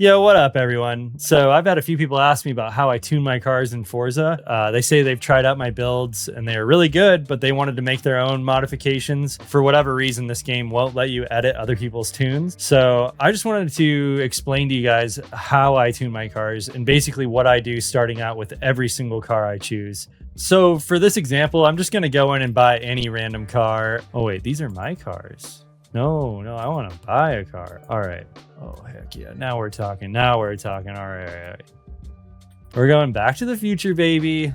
Yo, what up, everyone? So I've had a few people ask me about how I tune my cars in Forza. They say they've tried out my builds and they're really good, but they wanted to make their own modifications. For whatever reason, this game won't let you edit other people's tunes. So I just wanted to explain to you guys how I tune my cars and basically what I do starting out with every single car I choose. So for this example, I'm just going to go in and buy any random car. Oh, wait, these are my cars. No, I want to buy a car. All right. Oh, heck yeah. Now we're talking. All right. We're going back to the future, baby.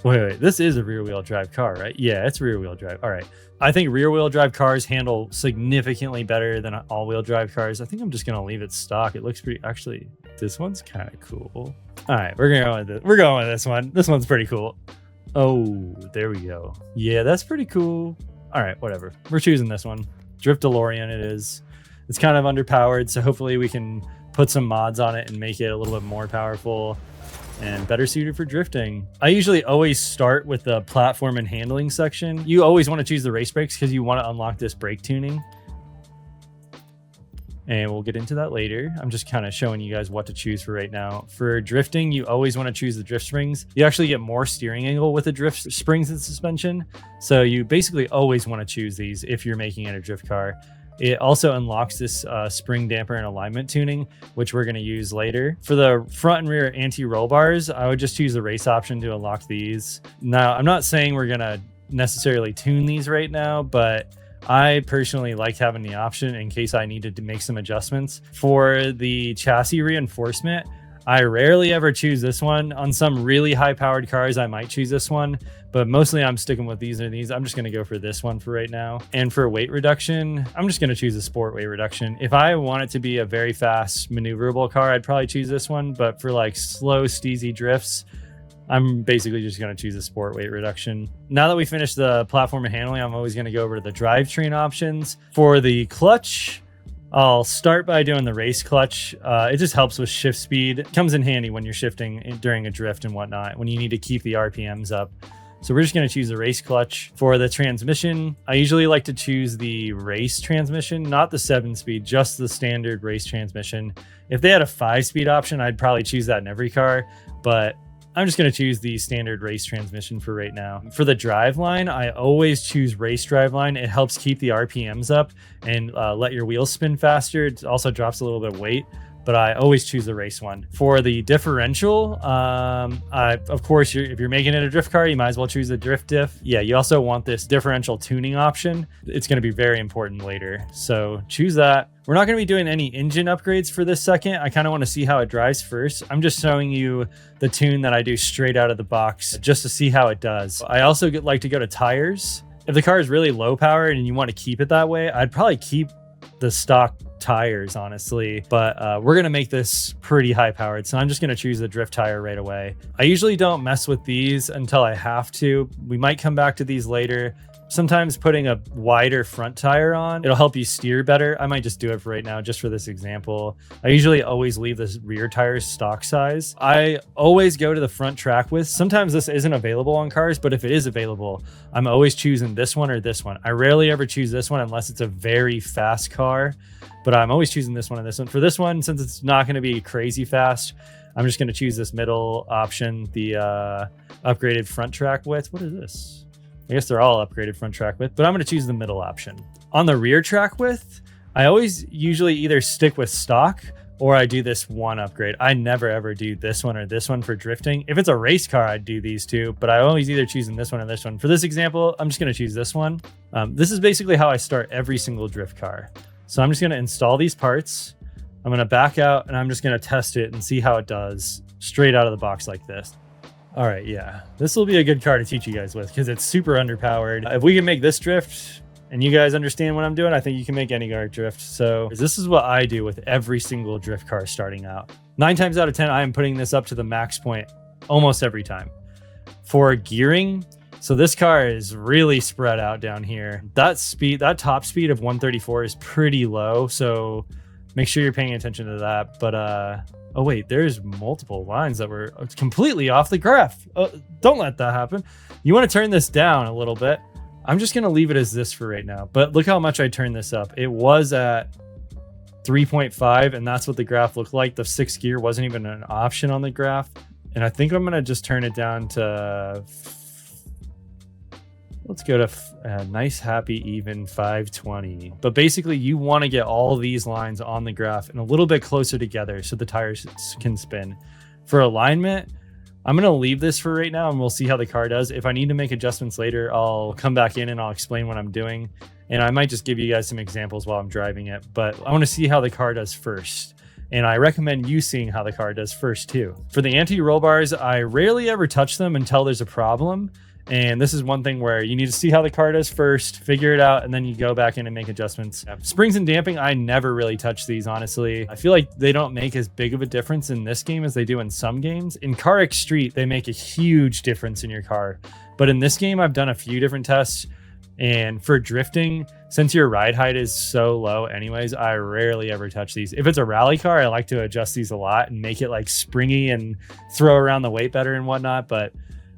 Wait. This is a rear-wheel drive car, right? Yeah, it's rear-wheel drive. All right. I think rear-wheel drive cars handle significantly better than all-wheel drive cars. I think I'm just going to leave it stock. It looks pretty... Actually, this one's kind of cool. All right, we're going with this. We're going with this one. This one's pretty cool. Oh, there we go. Yeah, that's pretty cool. All right, whatever. We're choosing this one. Drift DeLorean it is. It's kind of underpowered, so hopefully we can put some mods on it and make it a little bit more powerful and better suited for drifting. I usually always start with the platform and handling section. You always want to choose the race brakes because you want to unlock this brake tuning. And we'll get into that later. I'm just kind of showing you guys what to choose for right now. For drifting, you always want to choose the drift springs. You actually get more steering angle with the drift springs and suspension. So you basically always want to choose these if you're making it a drift car. It also unlocks this spring damper and alignment tuning, which we're going to use later. For the front and rear anti-roll bars, I would just choose the race option to unlock these. Now, I'm not saying we're going to necessarily tune these right now, but I personally like having the option in case I needed to make some adjustments. For the chassis reinforcement, I rarely ever choose this one. On some really high powered cars, I might choose this one, but mostly I'm sticking with these and these. I'm just going to go for this one for right now. And for weight reduction, I'm just going to choose a sport weight reduction. If I want it to be a very fast maneuverable car, I'd probably choose this one, but for like slow, steezy drifts, I'm basically just going to choose a sport weight reduction. Now that we finished the platform and handling, I'm always going to go over to the drivetrain options. For the clutch, I'll start by doing the race clutch. It just helps with shift speed. It comes in handy when you're shifting during a drift and whatnot, when you need to keep the RPMs up. So we're just going to choose the race clutch. For the transmission, I usually like to choose the race transmission, not the 7-speed, just the standard race transmission. If they had a 5-speed option, I'd probably choose that in every car, but I'm just going to choose the standard race transmission for right now. For the driveline, I always choose race driveline. It helps keep the RPMs up and let your wheels spin faster. It also drops a little bit of weight, but I always choose the race one. For the differential, of course, if you're making it a drift car, you might as well choose the drift diff. Yeah, you also want this differential tuning option. It's going to be very important later, so choose that. We're not going to be doing any engine upgrades for this second. I kind of want to see how it drives first. I'm just showing you the tune that I do straight out of the box just to see how it does. I also like to go to tires. If the car is really low powered and you want to keep it that way, I'd probably keep the stock tires, honestly, but we're going to make this pretty high powered, so I'm just going to choose the drift tire right away. I usually don't mess with these until I have to. We might come back to these later. Sometimes putting a wider front tire on, it'll help you steer better. I might just do it for right now, just for this example. I usually always leave the rear tires stock size. I always go to the front track width. Sometimes this isn't available on cars, but if it is available, I'm always choosing this one or this one. I rarely ever choose this one unless it's a very fast car, but I'm always choosing this one and this one. For this one, since it's not going to be crazy fast, I'm just going to choose this middle option, the upgraded front track width. What is this? I guess they're all upgraded front track width, but I'm going to choose the middle option. On the rear track width, I always usually either stick with stock or I do this one upgrade. I never ever do this one or this one for drifting. If it's a race car, I'd do these two, but I always either choose this one or this one. For this example, I'm just going to choose this one. This is basically how I start every single drift car. So I'm just going to install these parts. I'm going to back out and I'm just going to test it and see how it does straight out of the box like this. All right, yeah, this will be a good car to teach you guys with because it's super underpowered. If we can make this drift and you guys understand what I'm doing, I think you can make any car drift. So this is what I do with every single drift car starting out. 9 times out of 10, I am putting this up to the max point almost every time. For gearing, so this car is really spread out down here. That top speed of 134 is pretty low, so make sure you're paying attention to that. But oh wait, there's multiple lines that were completely off the graph. Don't let that happen. You want to turn this down a little bit. I'm just going to leave it as this for right now. But look how much I turned this up. It was at 3.5, and that's what the graph looked like. The 6th gear wasn't even an option on the graph. And I think I'm going to just turn it down to, let's go to a nice, happy, even 520. But basically, you want to get all these lines on the graph and a little bit closer together so the tires can spin. For alignment, I'm going to leave this for right now, and we'll see how the car does. If I need to make adjustments later, I'll come back in and I'll explain what I'm doing. And I might just give you guys some examples while I'm driving it. But I want to see how the car does first. And I recommend you seeing how the car does first too. For the anti-roll bars, I rarely ever touch them until there's a problem. And this is one thing where you need to see how the car does first, figure it out, and then you go back in and make adjustments. Springs and damping, I never really touch these, honestly. I feel like they don't make as big of a difference in this game as they do in some games. In Car X Street, they make a huge difference in your car. But in this game, I've done a few different tests. And for drifting, since your ride height is so low anyways, I rarely ever touch these. If it's a rally car, I like to adjust these a lot and make it like springy and throw around the weight better and whatnot. But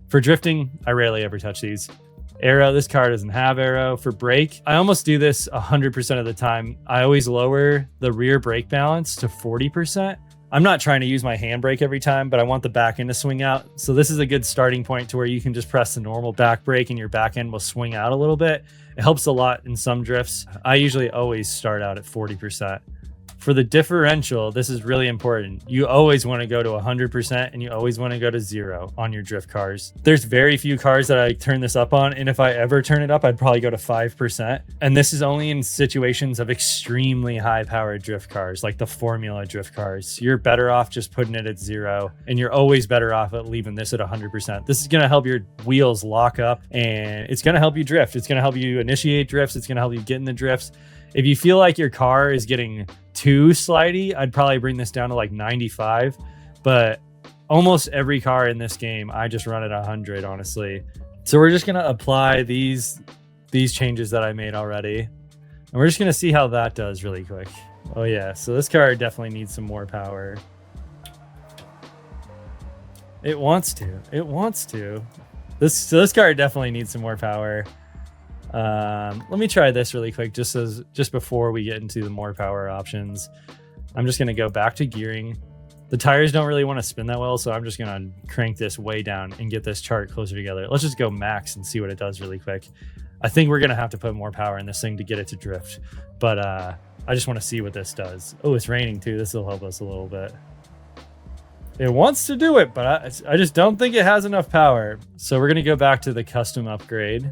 for drifting, I rarely ever touch these. Aero, this car doesn't have aero. For brake, I almost do this 100% of the time. I always lower the rear brake balance to 40%. I'm not trying to use my handbrake every time, but I want the back end to swing out. So this is a good starting point to where you can just press the normal back brake and your back end will swing out a little bit. It helps a lot in some drifts. I usually always start out at 40%. For the differential, this is really important. You always want to go to 100% and you always want to go to 0 on your drift cars. There's very few cars that I turn this up on, and if I ever turn it up, I'd probably go to 5%. And this is only in situations of extremely high-powered drift cars, like the Formula drift cars. You're better off just putting it at 0, and you're always better off at leaving this at 100%. This is going to help your wheels lock up, and it's going to help you drift. It's going to help you initiate drifts. It's going to help you get in the drifts. If you feel like your car is getting too slidey, I'd probably bring this down to like 95, but almost every car in this game, I just run at 100, honestly. So we're just going to apply these changes that I made already, and we're just going to see how that does really quick. Oh yeah, so this car definitely needs some more power. It wants to. This car definitely needs some more power. Let me try this really quick just before we get into the more power options. I'm just going to go back to gearing. The tires don't really want to spin that well, so I'm just going to crank this way down and get this chart closer together. Let's just go max and see what it does really quick. I think we're going to have to put more power in this thing to get it to drift, but I just want to see what this does. Oh, it's raining too. This will help us a little bit. It wants to do it, but I just don't think it has enough power. So we're going to go back to the custom upgrade.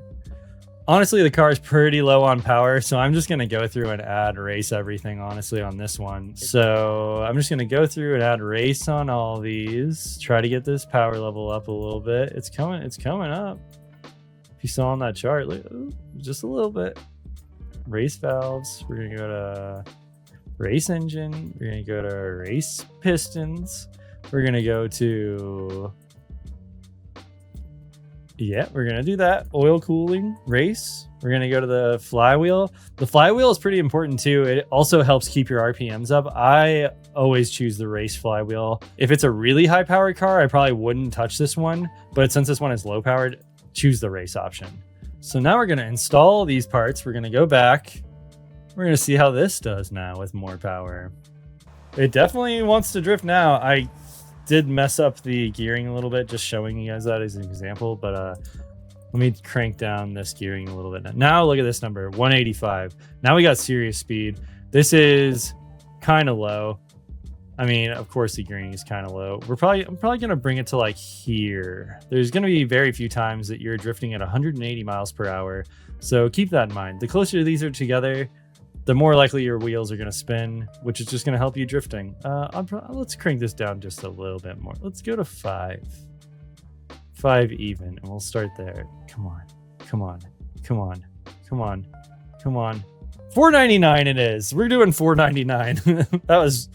Honestly, the car is pretty low on power, so I'm just going to go through and add race everything, honestly, on this one. So I'm just going to go through and add race on all these. Try to get this power level up a little bit. It's coming up. If you saw on that chart, look, just a little bit. Race valves. We're going to go to race engine. We're going to go to race pistons. We're going to go to... Yeah, we're going to do that. Oil cooling, race. We're going to go to the flywheel. The flywheel is pretty important too. It also helps keep your RPMs up. I always choose the race flywheel. If it's a really high powered car, I probably wouldn't touch this one. But since this one is low powered, choose the race option. So now we're going to install these parts. We're going to go back. We're going to see how this does now with more power. It definitely wants to drift now. I did mess up the gearing a little bit, just showing you guys that as an example, but let me crank down this gearing a little bit. Now look at this number, 185. Now we got serious speed. This is kind of low. I mean, of course the gearing is kind of low. I'm probably gonna bring it to like here. There's gonna be very few times that you're drifting at 180 miles per hour, so keep that in mind. The closer these are together, the more likely your wheels are going to spin, which is just going to help you drifting. Let's crank this down just a little bit more. Let's go to 5. 5 even, and we'll start there. Come on. 499 it is. We're doing 499. that was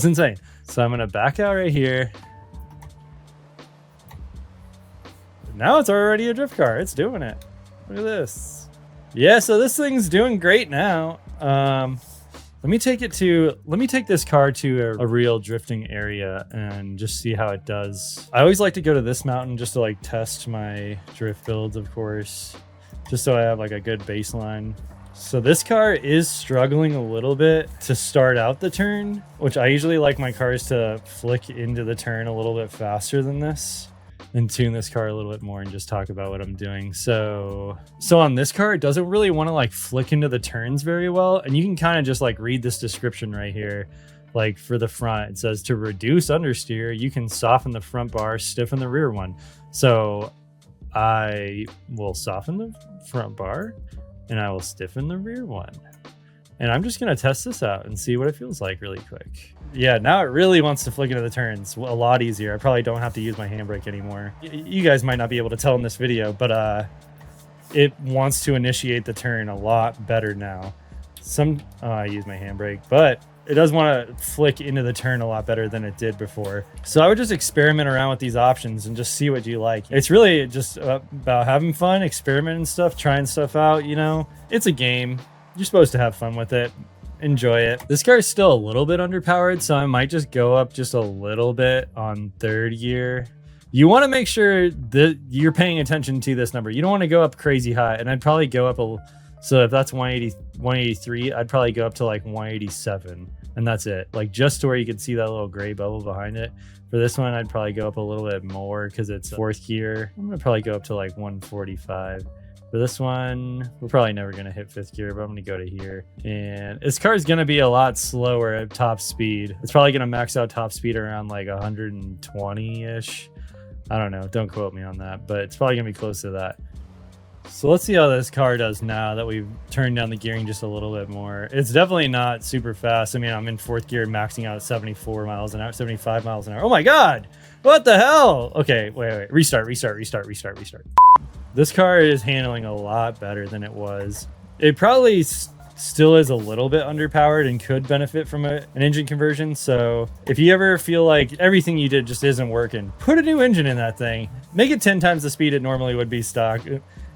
insane. So I'm going to back out right here. Now it's already a drift car. It's doing it. Look at this. Yeah, so this thing's doing great now. Let me take this car to a real drifting area and just see how it does. I always like to go to this mountain just to like test my drift builds, of course, just so I have like a good baseline. So this car is struggling a little bit to start out the turn, which I usually like my cars to flick into the turn a little bit faster than this, and tune this car a little bit more and just talk about what I'm doing. So on this car, it doesn't really want to like flick into the turns very well. And you can kind of just like read this description right here. Like for the front, it says to reduce understeer, you can soften the front bar, stiffen the rear one. So I will soften the front bar and I will stiffen the rear one. And I'm just going to test this out and see what it feels like really quick. Yeah, now it really wants to flick into the turns a lot easier. I probably don't have to use my handbrake anymore. You guys might not be able to tell in this video, but it wants to initiate the turn a lot better now. I use my handbrake, but it does want to flick into the turn a lot better than it did before. So I would just experiment around with these options and just see what you like. It's really just about having fun, experimenting stuff, trying stuff out, you know? It's a game. You're supposed to have fun with it. Enjoy it. This car is still a little bit underpowered, so I might just go up just a little bit on third gear. You want to make sure that you're paying attention to this number. You don't want to go up crazy high, and I'd probably go up so if that's 183, I'd probably go up to like 187, and that's it. Like just to where you can see that little gray bubble behind it. For this one, I'd probably go up a little bit more because it's fourth gear. I'm gonna probably go up to like 145. For this one, we're probably never going to hit fifth gear, but I'm going to go to here. And this car is going to be a lot slower at top speed. It's probably going to max out top speed around like 120-ish. I don't know. Don't quote me on that, but it's probably going to be close to that. So let's see how this car does now that we've turned down the gearing just a little bit more. It's definitely not super fast. I mean, I'm in fourth gear, maxing out at 74 miles an hour, 75 miles an hour. Oh my God. What the hell? Okay, wait. Restart. This car is handling a lot better than it was. It probably still is a little bit underpowered and could benefit from an engine conversion. So if you ever feel like everything you did just isn't working, put a new engine in that thing. Make it 10 times the speed it normally would be stock.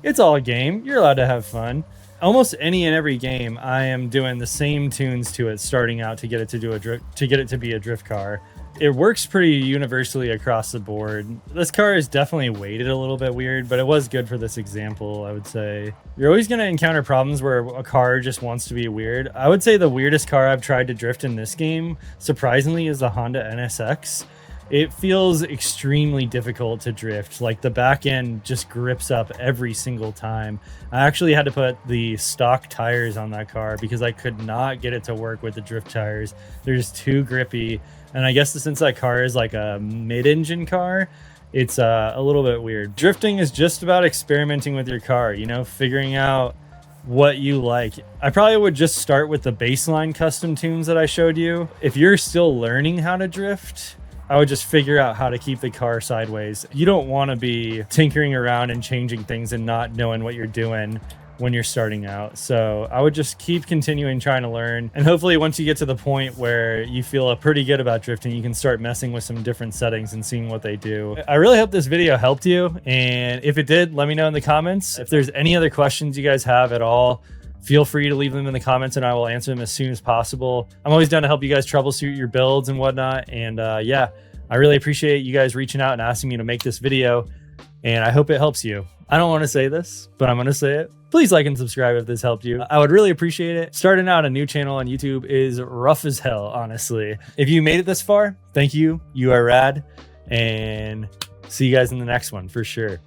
It's all a game. You're allowed to have fun. Almost any and every game, I am doing the same tunes to it starting out to get it to be a drift car. It works pretty universally across the board. This car is definitely weighted a little bit weird, but it was good for this example, I would say. You're always going to encounter problems where a car just wants to be weird. I would say the weirdest car I've tried to drift in this game, surprisingly, is the Honda NSX. It feels extremely difficult to drift. Like the back end just grips up every single time. I actually had to put the stock tires on that car because I could not get it to work with the drift tires. They're just too grippy. And I guess since that car is like a mid-engine car, it's a little bit weird. Drifting is just about experimenting with your car, you know, figuring out what you like. I probably would just start with the baseline custom tunes that I showed you. If you're still learning how to drift, I would just figure out how to keep the car sideways. You don't want to be tinkering around and changing things and not knowing what you're doing when you're starting out. So I would just keep continuing trying to learn. And hopefully once you get to the point where you feel pretty good about drifting, you can start messing with some different settings and seeing what they do. I really hope this video helped you. And if it did, let me know in the comments. If there's any other questions you guys have at all, feel free to leave them in the comments and I will answer them as soon as possible. I'm always down to help you guys troubleshoot your builds and whatnot. And yeah, I really appreciate you guys reaching out and asking me to make this video. And I hope it helps you. I don't want to say this, but I'm going to say it. Please like and subscribe if this helped you. I would really appreciate it. Starting out a new channel on YouTube is rough as hell, honestly. If you made it this far, thank you. You are rad. And see you guys in the next one for sure.